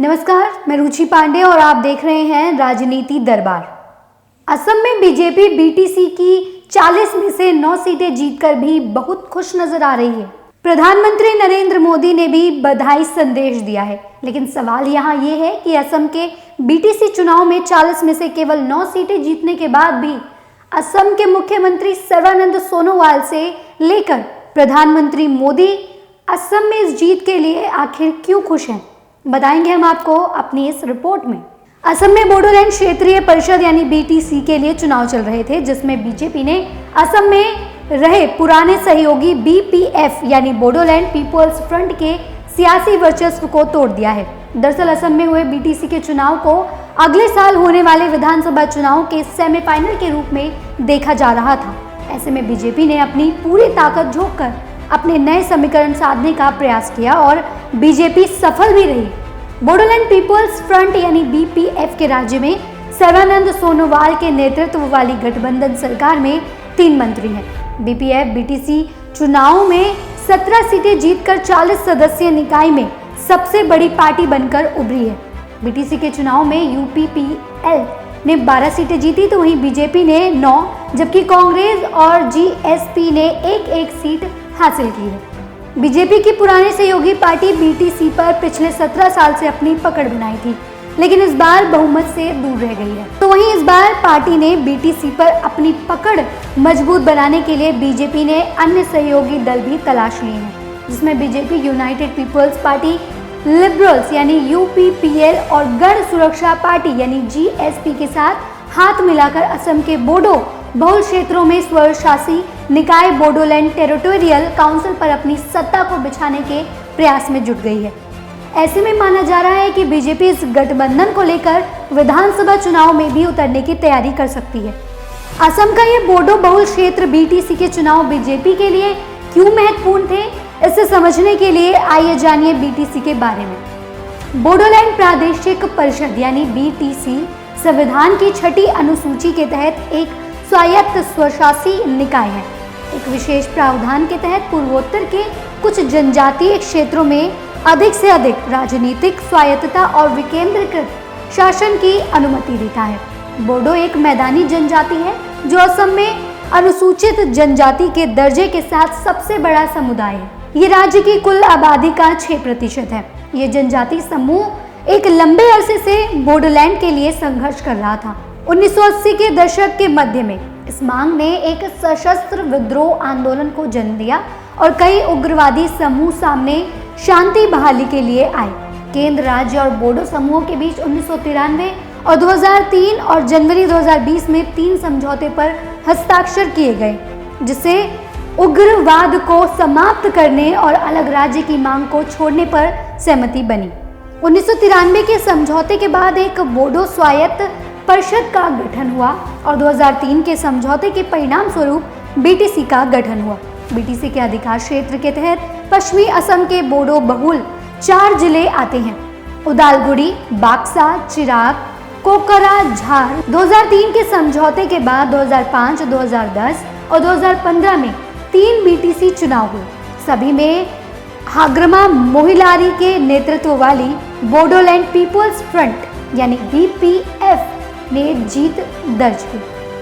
नमस्कार, मैं रुचि पांडे और आप देख रहे हैं राजनीति दरबार। असम में बीजेपी बीटीसी की 40 में से 9 सीटें जीतकर भी बहुत खुश नजर आ रही है। प्रधानमंत्री नरेंद्र मोदी ने भी बधाई संदेश दिया है, लेकिन सवाल यहाँ ये है कि असम के बीटीसी चुनाव में 40 में से केवल 9 सीटें जीतने के बाद भी असम के मुख्यमंत्री सर्बानंद सोनोवाल से लेकर प्रधानमंत्री मोदी असम में इस जीत के लिए आखिर क्यों खुश हैं, बताएंगे हम आपको अपनी इस रिपोर्ट में। असम में बोडोलैंड क्षेत्रीय परिषद यानी बीटीसी के लिए चुनाव चल रहे थे, जिसमें बीजेपी ने असम में रहे पुराने सहयोगी बीपीएफ यानी बोडोलैंड पीपल्स फ्रंट के सियासी वर्चस्व को तोड़ दिया है। दरअसल असम में हुए बीटीसी के चुनाव को अगले साल होने वाले विधानसभा चुनाव के सेमीफाइनल के रूप में देखा जा रहा था। ऐसे में बीजेपी ने अपनी पूरी ताकत झोंककर अपने नए समीकरण साधने का प्रयास किया और बीजेपी सफल भी रही। बोडोलैंड पीपल्स फ्रंट यानी बीपीएफ के राज्य में सर्बानंद सोनोवाल के नेतृत्व वाली गठबंधन सरकार में 3 मंत्री हैं। बीपीएफ बीटीसी चुनाव में 17 सीटें जीतकर 40 सदस्यीय निकाय में सबसे बड़ी पार्टी बनकर उभरी है। बीटीसी के चुनाव में यूपीपीएल ने 12 सीटें जीती, तो वहीं बीजेपी ने 9, जबकि कांग्रेस और जीएसपी ने एक सीट हासिल की है। बीजेपी की पुरानी सहयोगी पार्टी बीटीसी पर पिछले 17 साल से अपनी पकड़ बनाई थी, लेकिन इस बार बहुमत से दूर रह गई है। तो वहीं इस बार पार्टी ने बीटीसी पर अपनी पकड़ मजबूत बनाने के लिए बीजेपी ने अन्य सहयोगी दल भी तलाश लिए हैं, जिसमें BJP united people's party, liberals यानी यूपीपीएल और गण सुरक्षा पार्टी यानी जीएसपी के साथ हाथ मिलाकर असम के बोडो बहुल क्षेत्रों में स्वशासी निकाय बोडोलैंड टेरिटोरियल काउंसिल पर अपनी सत्ता को बिछाने के प्रयास में जुट गई है। ऐसे में माना जा रहा है कि बीजेपी इस गठबंधन को लेकर विधानसभा चुनाव में भी उतरने की तैयारी कर सकती है। असम का ये बोडो बहुल क्षेत्र बीटीसी के चुनाव बीजेपी के लिए क्यों महत्वपूर्ण थे, इसे समझने के लिए आइए जानिए बीटीसी के बारे में। बोडोलैंड प्रादेशिक परिषद यानी बीटीसी संविधान की 6ठी अनुसूची के तहत एक स्वायत्त स्वशासी निकाय है। एक विशेष प्रावधान के तहत पूर्वोत्तर के कुछ जनजातीय क्षेत्रों में अधिक से अधिक राजनीतिक स्वायत्तता और विकेंद्रीकृत शासन की अनुमति देता है। बोडो एक मैदानी जनजाति है जो असम में अनुसूचित जनजाति के दर्जे के साथ सबसे बड़ा समुदाय है। ये राज्य की कुल आबादी का 6% है। ये जनजाति समूह एक लंबे अरसे से बोडोलैंड के लिए संघर्ष कर रहा था। 1980 के दशक के मध्य में इस मांग ने एक सशस्त्र विद्रोह आंदोलन को जन्म दिया और कई उग्रवादी समूह सामने शांति बहाली के लिए आए। केंद्र, राज्य और बोडो समूहों के बीच 1993 और 2003 और जनवरी 2020 में 3 समझौते पर हस्ताक्षर किए गए, जिससे उग्रवाद को समाप्त करने और अलग राज्य की मांग को छोड़ने पर सहमति बनी। 1993 के समझौते के बाद एक बोडो स्वायत्त परिषद का गठन हुआ और 2003 के समझौते के परिणाम स्वरूप बीटीसी का गठन हुआ। बीटीसी के अधिकार क्षेत्र के तहत पश्चिमी असम के बोडो बहुल 4 जिले आते हैं: उदालगुड़ी, बाक्सा, चिराग, कोकराझार। 2003 के समझौते के बाद 2005, 2010 और 2015 में 3 बीटीसी चुनाव हुए। सभी में हाग्रमा मोहिलारी के नेतृत्व वाली बोडोलैंड पीपल्स फ्रंट यानी बीपीएफ ने जीत दर्ज की।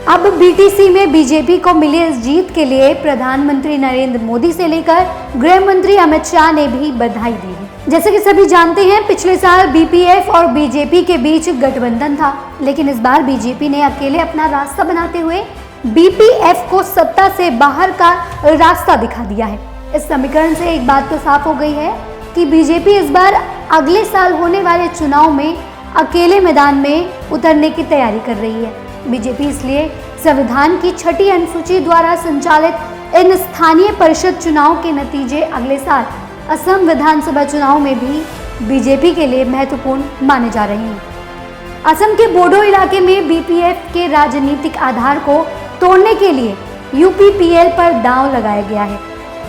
अब बीटीसी में बीजेपी को मिली इस जीत के लिए प्रधानमंत्री नरेंद्र मोदी से लेकर गृह मंत्री अमित शाह ने भी बधाई दी है। जैसे कि सभी जानते हैं, पिछले साल बीपीएफ और बीजेपी के बीच गठबंधन था, लेकिन इस बार बीजेपी ने अकेले अपना रास्ता बनाते हुए बीपीएफ को सत्ता से बाहर का रास्ता दिखा दिया है। इस समीकरण से एक बात तो साफ हो गई है कि बीजेपी इस बार अगले साल होने वाले चुनाव में अकेले मैदान में उतरने की तैयारी कर रही है। बीजेपी इसलिए संविधान की 6ठी अनुसूची द्वारा संचालित इन स्थानीय परिषद चुनाव के नतीजे अगले साल असम विधानसभा चुनाव में भी बीजेपी के लिए महत्वपूर्ण माने जा रहे हैं। असम के बोडो इलाके में बीपीएफ के राजनीतिक आधार को तोड़ने के लिए यूपीपीएल पर दांव लगाया गया है।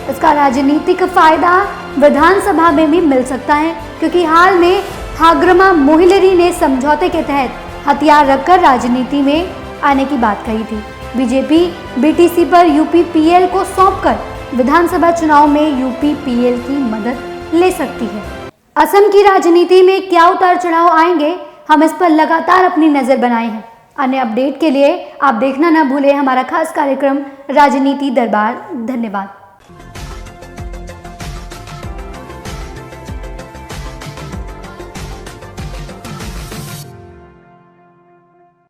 इसका राजनीतिक फायदा विधानसभा में भी मिल सकता है, क्योंकि हाल में हाग्रमा मोहिलारी ने समझौते के तहत हथियार रखकर राजनीति में आने की बात कही थी। बीजेपी बीटीसी पर यूपीपीएल को सौंपकर विधानसभा चुनाव में यूपीपीएल की मदद ले सकती है। असम की राजनीति में क्या उतार चढ़ाव आएंगे, हम इस पर लगातार अपनी नजर बनाए हैं। अन्य अपडेट के लिए आप देखना न भूलें हमारा खास कार्यक्रम राजनीति दरबार। धन्यवाद।